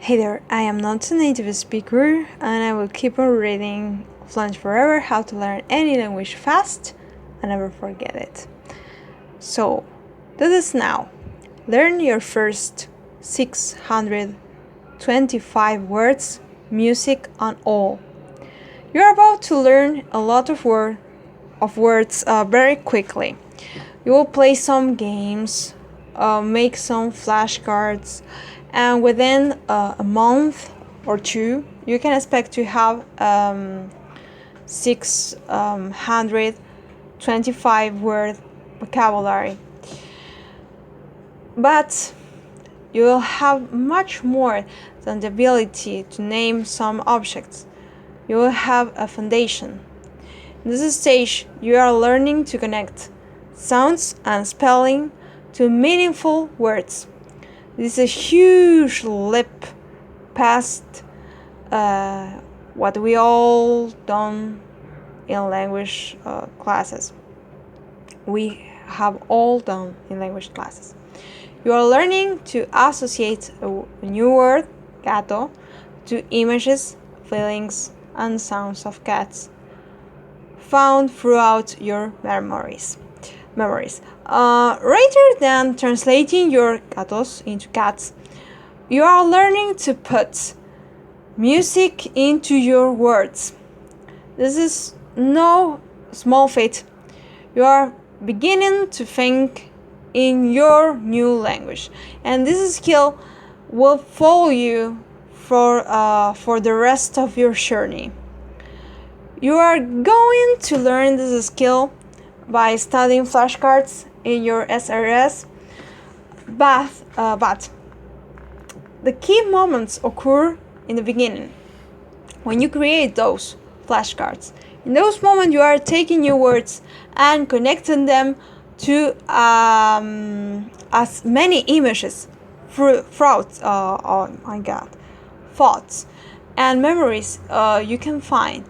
Hey there, I am not a native speaker and I will keep on reading Fluent Forever How to Learn Any Language Fast and never forget it. So, do this now. Learn your first 625 words, music and all. You're about to learn a lot of words very quickly. You will play some games, make some flashcards, and within a month or two, you can expect to have 625 word vocabulary. But you will have much more than the ability to name some objects. You will have a foundation. In this stage, you are learning to connect sounds and spelling to meaningful words. This is a huge leap past what we all done in language classes. We have all done in language classes. You are learning to associate a new word, gato, to images, feelings, and sounds of cats found throughout your memories. Rather than translating your gatos into cats, you are learning to put music into your words. This is no small feat. You are beginning to think in your new language, and this skill will follow you for the rest of your journey. You are going to learn this skill by studying flashcards in your SRS, but the key moments occur in the beginning, when you create those flashcards. In those moments, you are taking new words and connecting them to as many images throughout thoughts and memories you can find.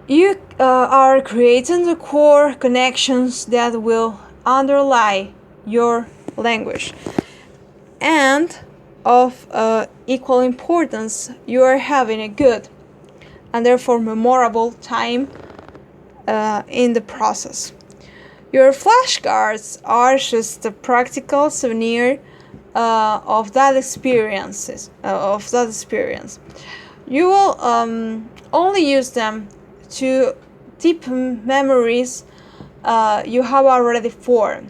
You are creating the core connections that will underlie your language. And of equal importance, you are having a good and therefore memorable time in the process. Your flashcards are just a practical souvenir of that experience. You will only use them to deep memories you have already formed.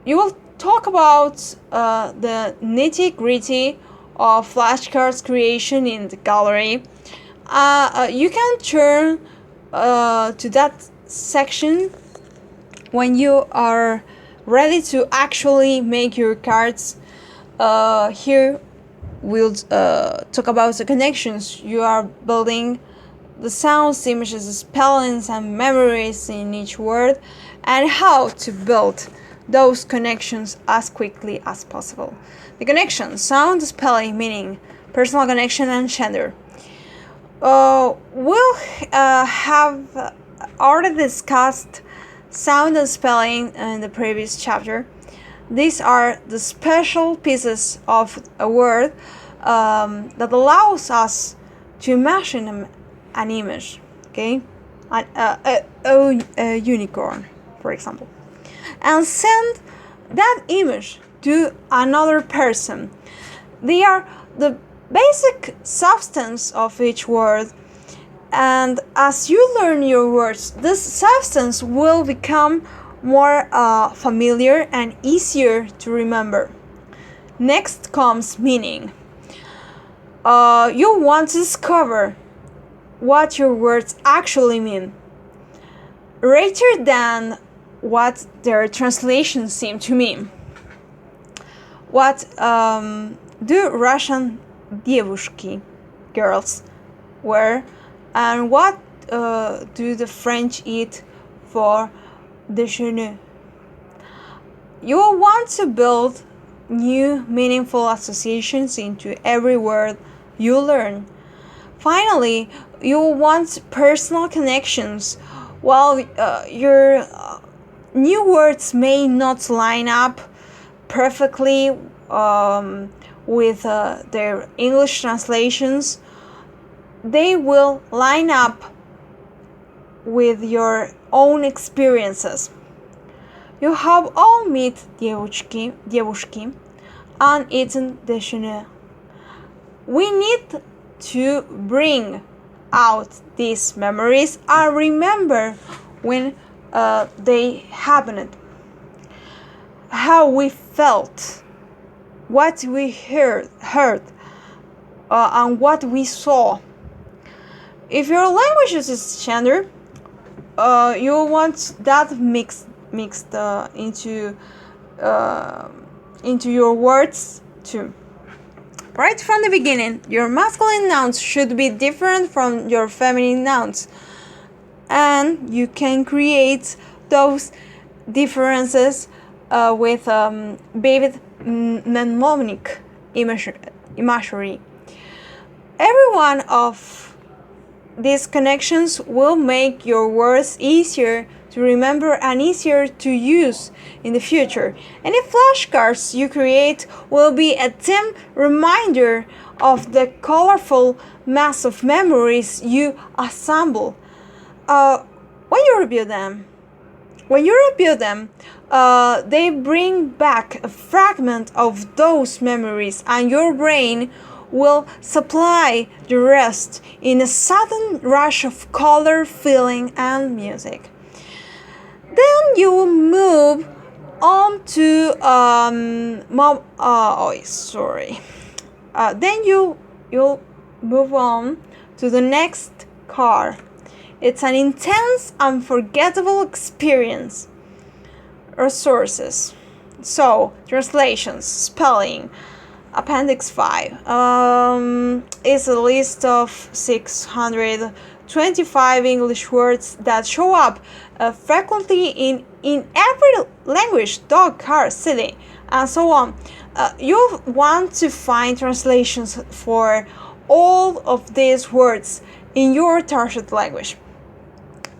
You will talk about the nitty-gritty of flashcards creation in the gallery. You can turn to that section when you are ready to actually make your cards. Here we'll talk about the connections you are building, the sounds, images, spellings, and memories in each word, and how to build those connections as quickly as possible. The connection, sound, spelling, meaning, personal connection, and gender. We'll have already discussed sound and spelling in the previous chapter. These are the special pieces of a word that allows us to imagine an image, okay? A unicorn, for example, and send that image to another person. They are the basic substance of each word, and as you learn your words, this substance will become more familiar and easier to remember. Next comes meaning. You want to discover what your words actually mean, rather than what their translations seem to mean. What do Russian девушки, girls, wear, and what do the French eat for déjeuner? You will want to build new meaningful associations into every word you learn. Finally, you will want personal connections. While your new words may not line up perfectly with their English translations, they will line up with your own experiences. You have all met девушки and eaten déjeuner. We need to bring out these memories and remember when they happened, how we felt, what we heard, and what we saw. If your language is gender, you want that mixed into your words too. Right from the beginning, your masculine nouns should be different from your feminine nouns, and you can create those differences with vivid mnemonic imagery. Every one of these connections will make your words easier to remember and easier to use in the future. Any flashcards you create will be a dim reminder of the colorful mass of memories you assemble. When you review them, they bring back a fragment of those memories, and your brain will supply the rest in a sudden rush of color, feeling, and music. Then you move on to then you'll move on to the next card. It's an intense, unforgettable experience. Resources. So, translations, spelling. Appendix 5 is a list of 625 English words that show up frequently in every language: dog, car, city, and so on. You'll want to find translations for all of these words in your target language.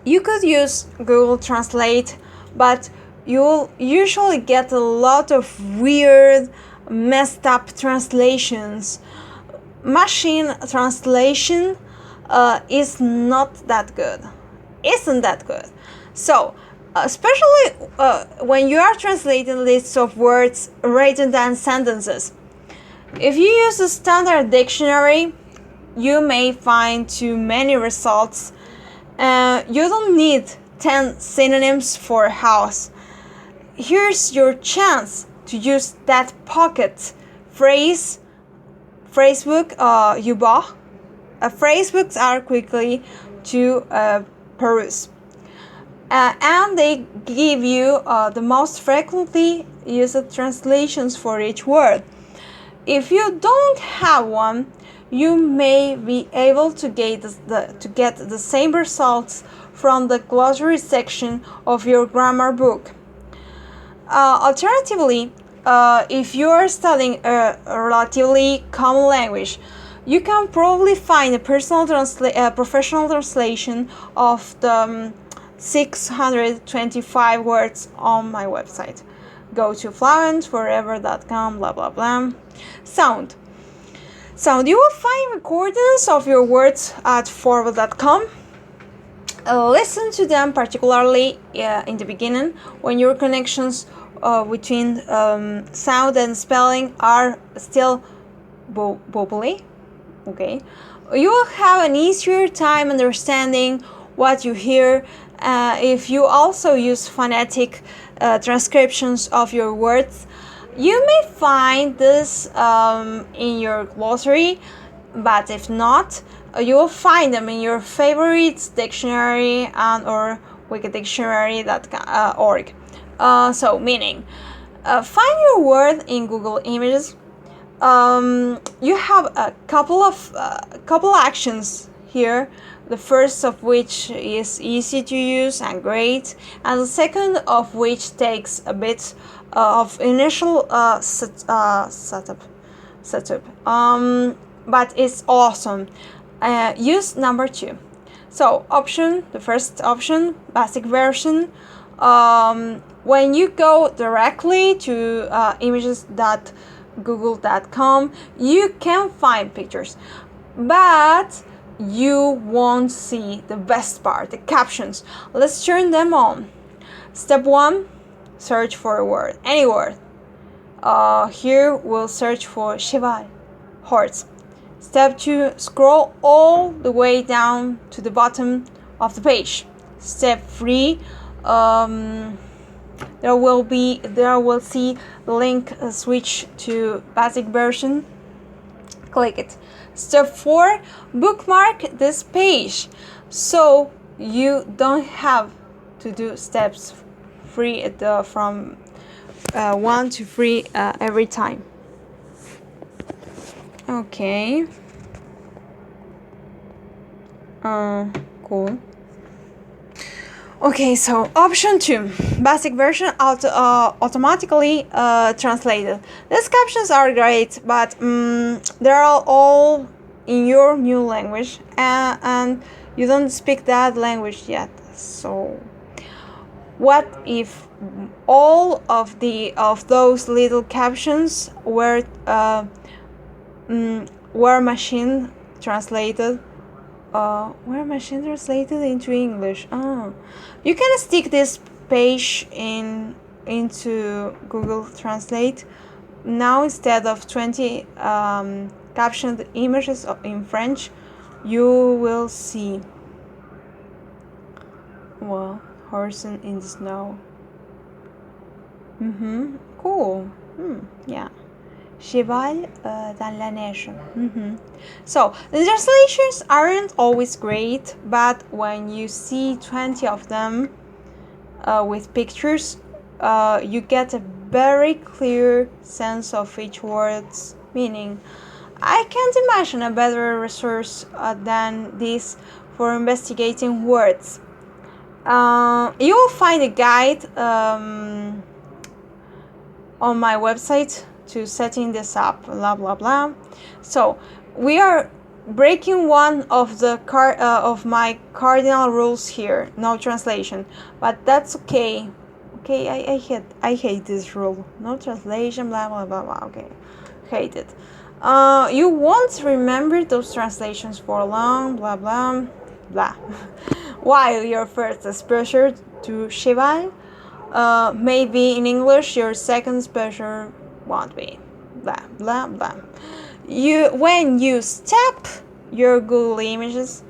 You could use Google Translate, but you'll usually get a lot of weird, messed up translations. Machine translation isn't that good. So, especially when you are translating lists of words rather than sentences. If you use a standard dictionary, you may find too many results. You don't need 10 synonyms for house. Here's your chance to use that pocket phrasebook you bought. Phrasebooks are quickly to peruse. And they give you the most frequently used translations for each word. If you don't have one, you may be able to get the same results from the glossary section of your grammar book. Alternatively, if you are studying a relatively common language, you can probably find a professional translation of the 625 words on my website. Go to fluentforever.com, blah blah blah. Sound. You will find recordings of your words at forward.com. Listen to them particularly in the beginning when your connections between sound and spelling are still wobbly. Okay, you will have an easier time understanding what you hear if you also use phonetic transcriptions of your words. You may find this in your glossary, but if not, you will find them in your favorite dictionary and or wikidictionary.org. So, meaning, find your word in Google Images. You have a couple actions here. The first of which is easy to use and great, and the second of which takes a bit of initial setup. But it's awesome. Use number 2. So the first option, basic version. When you go directly to images that google.com, you can find pictures, but you won't see the best part, the captions. Let's turn them on. Step 1, search for a word, any word. Here we'll search for cheval, horse. Step 2, scroll all the way down to the bottom of the page. Step 3, there will see the link switch to basic version. Click it. Step 4, bookmark this page so you don't have to do steps from 1 to 3 every time. Okay. Cool. Okay, so option 2, basic version automatically translated. These captions are great, but they're all in your new language, and you don't speak that language yet. So, what if all of those little captions were machine translated? Were machine translated into English? You can stick this page into Google Translate. Now, instead of 20 captioned images in French, you will see, well, horse in the snow. Cool. Yeah. Cheval dans la neige. So, the translations aren't always great, but when you see 20 of them with pictures, you get a very clear sense of each word's meaning. I can't imagine a better resource than this for investigating words. You will find a guide on my website to setting this up, blah blah blah. So we are breaking one of the of my cardinal rules here, no translation, but that's okay. I hate this rule, no translation, blah blah blah blah. Okay, hate it. You won't remember those translations for long, blah blah blah. While your first exposure to cheval may be in English, your second exposure won't be, blah blah blah. When you step your Google Images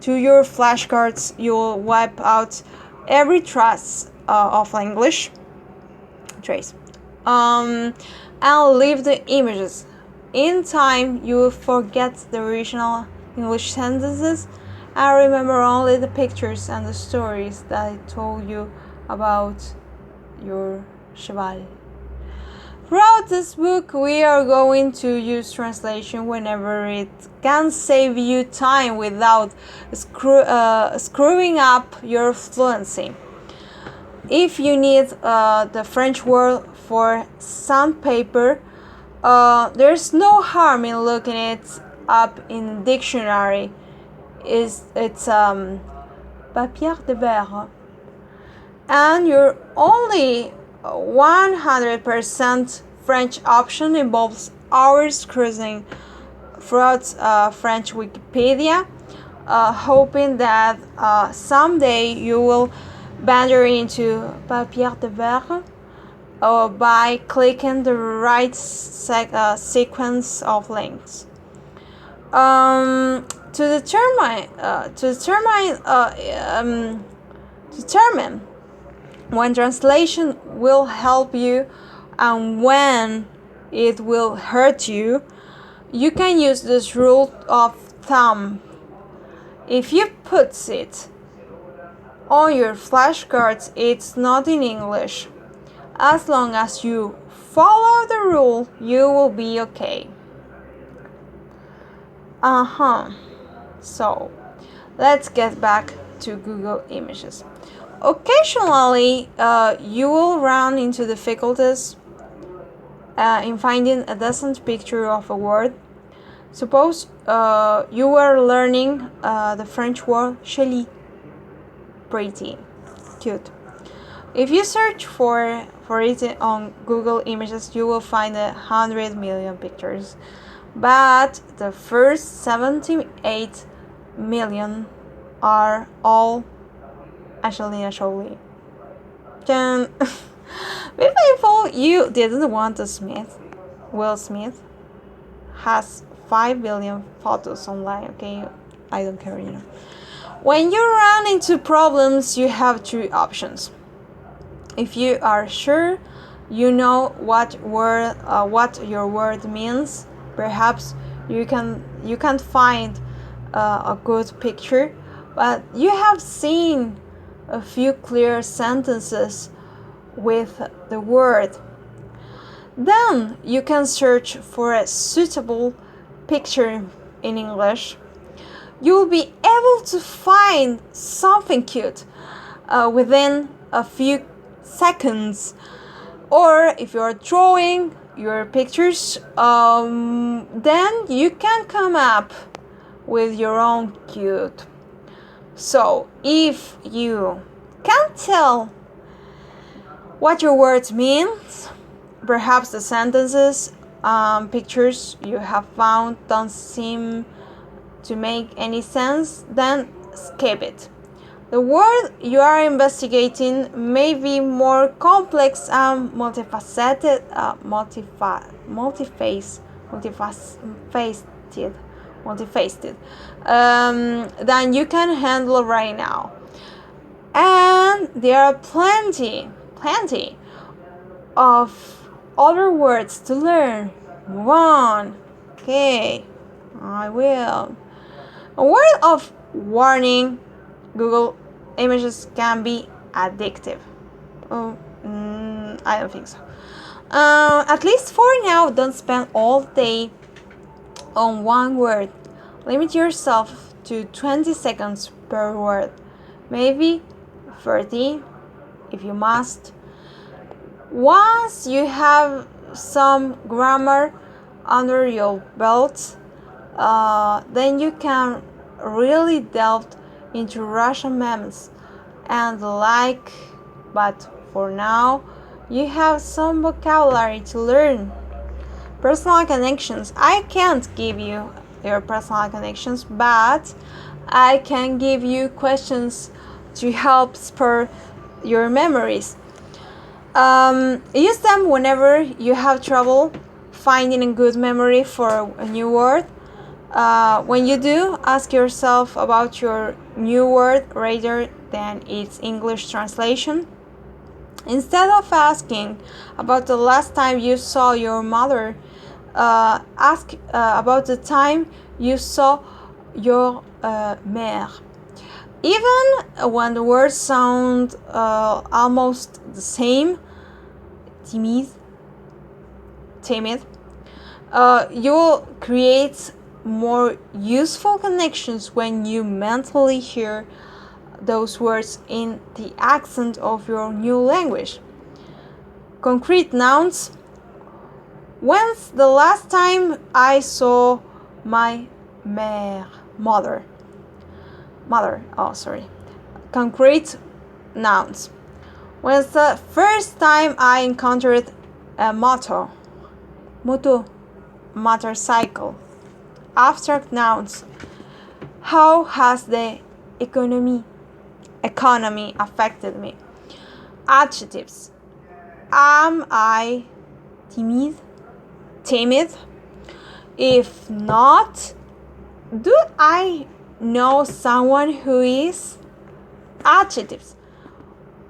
to your flashcards, you'll wipe out every trace of English and leave the images. In time, you will forget the original English sentences and remember only the pictures and the stories that I told you about your cheval. Throughout this book, we are going to use translation whenever it can save you time without screwing up your fluency. If you need the French word for sandpaper, there's no harm in looking it up in the dictionary. It's papier de verre. And your only 100% French option involves hours cruising throughout French Wikipedia, hoping that someday you will wander into papier de verre by clicking the right sequence of links. To determine when translation will help you and when it will hurt you, you can use this rule of thumb. If you put it on your flashcards, it's not in English. As long as you follow the rule, you will be okay. So, let's get back to Google Images. Occasionally, you will run into difficulties in finding a decent picture of a word. Suppose you were learning the French word joli, pretty, cute. If you search for for it on Google Images, you will find 100 million pictures. But the first 78 million are all Angelina Jolie. Then, people you didn't want to Smith. Will Smith has 5 billion photos online, okay? I don't care, When you run into problems, you have two options. If you are sure you know what your word means, perhaps you can find a good picture, but you have seen a few clear sentences with the word. Then you can search for a suitable picture in English. You'll be able to find something cute within a few seconds. Or if you're drawing your pictures, then you can come up with your own cute. So if you can't tell what your words means, perhaps the sentences, pictures you have found don't seem to make any sense, then skip it. The word you are investigating may be more complex and multifaceted, than you can handle right now. And there are plenty of other words to learn. Move on. Okay, I will. A word of warning: Google Images can be addictive. I don't think so. At least for now, don't spend all day on one word. Limit yourself to 20 seconds per word. Maybe 30 if you must. Once you have some grammar under your belt, then you can really delve into Russian memes and the like, but for now you have some vocabulary to learn. Personal connections. I can't give you your personal connections, but I can give you questions to help spur your memories. Use them whenever you have trouble finding a good memory for a new word. When you do, ask yourself about your new word rather than its English translation. Instead of asking about the last time you saw your mother, ask about the time you saw your mère. Even when the words sound almost the same, timid, you'll create more useful connections when you mentally hear those words in the accent of your new language. Concrete nouns. When's the last time I saw my mother? Concrete nouns. When's the first time I encountered a motorcycle? Abstract nouns. How has the economy affected me? Adjectives. Am I timid? If not, do I know someone who is? Adjectives.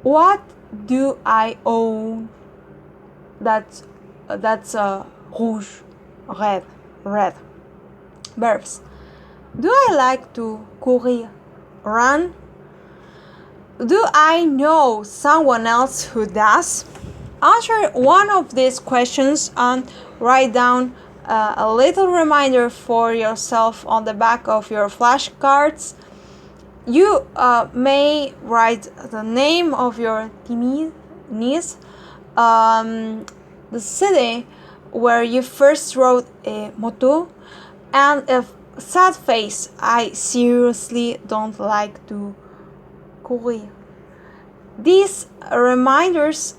What do I own? That's rouge, red. Verbs. Do I like to courir, run? Do I know someone else who does? Answer one of these questions and write down a little reminder for yourself on the back of your flashcards. You may write the name of your niece, the city where you first rode a moto, and a sad face. I seriously don't like to courir. These reminders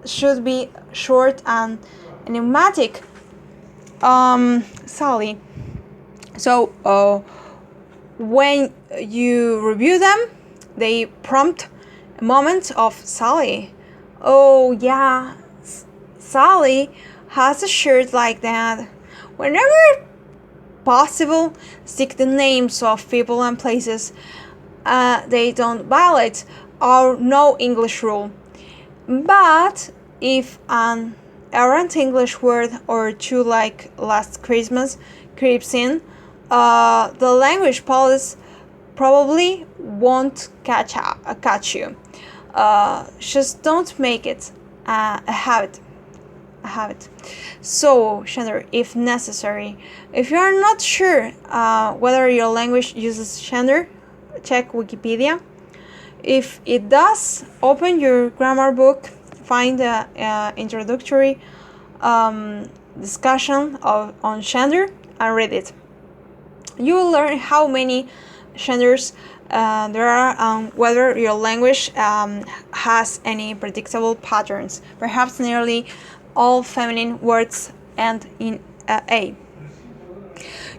should be short and enigmatic. Sally. So when you review them, they prompt a moment of Sally. Oh yeah, Sally has a shirt like that. Whenever possible, stick the names of people and places. They don't violate our no English rule. But if an errant English word or two like last Christmas creeps in, the language police probably won't catch you. Just don't make it a habit. A habit. So, gender, if necessary, if you are not sure whether your language uses gender, check Wikipedia. If it does, open your grammar book, find the introductory discussion on gender, and read it. You will learn how many genders there are and whether your language has any predictable patterns. Perhaps nearly all feminine words end in A.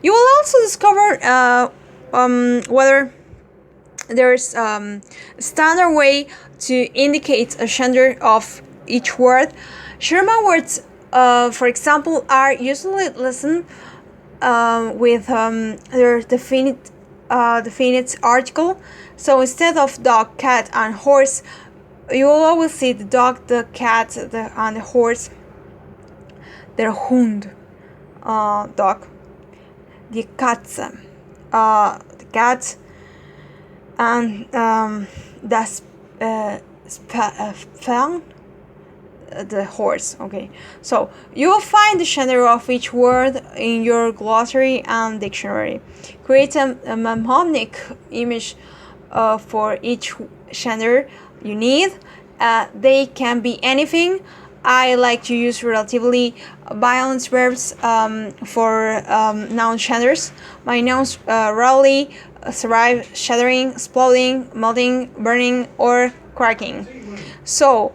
You will also discover whether there's a standard way to indicate a gender of each word. German words, for example, are usually listened with their definite article. So instead of dog, cat, and horse, you will always see the dog, the cat, and the horse. Der Hund, dog. Die Katze, the cat. And das Pferd, the horse. Okay, so you will find the gender of each word in your glossary and dictionary. Create a mnemonic image for each gender you need. They can be anything. I like to use relatively violent verbs for noun genders. My nouns rarely survive shattering, exploding, melting, burning, or cracking. So,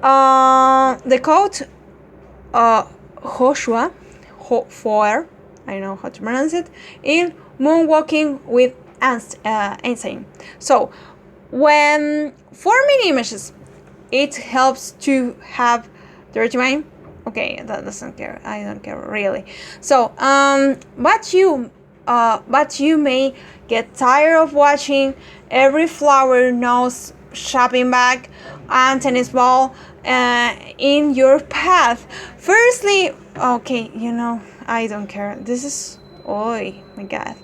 the quote, Joshua Foer, I don't know how to pronounce it, in Moonwalking with Einstein. So, when forming images, it helps to have dirty mind. Okay, that doesn't care. I don't care really. So, but you may get tired of watching every flower nose shopping bag and tennis ball in your path. Firstly, okay, I don't care. This is, oh my god.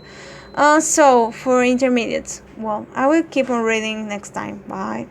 So for intermediates, well, I will keep on reading next time. Bye.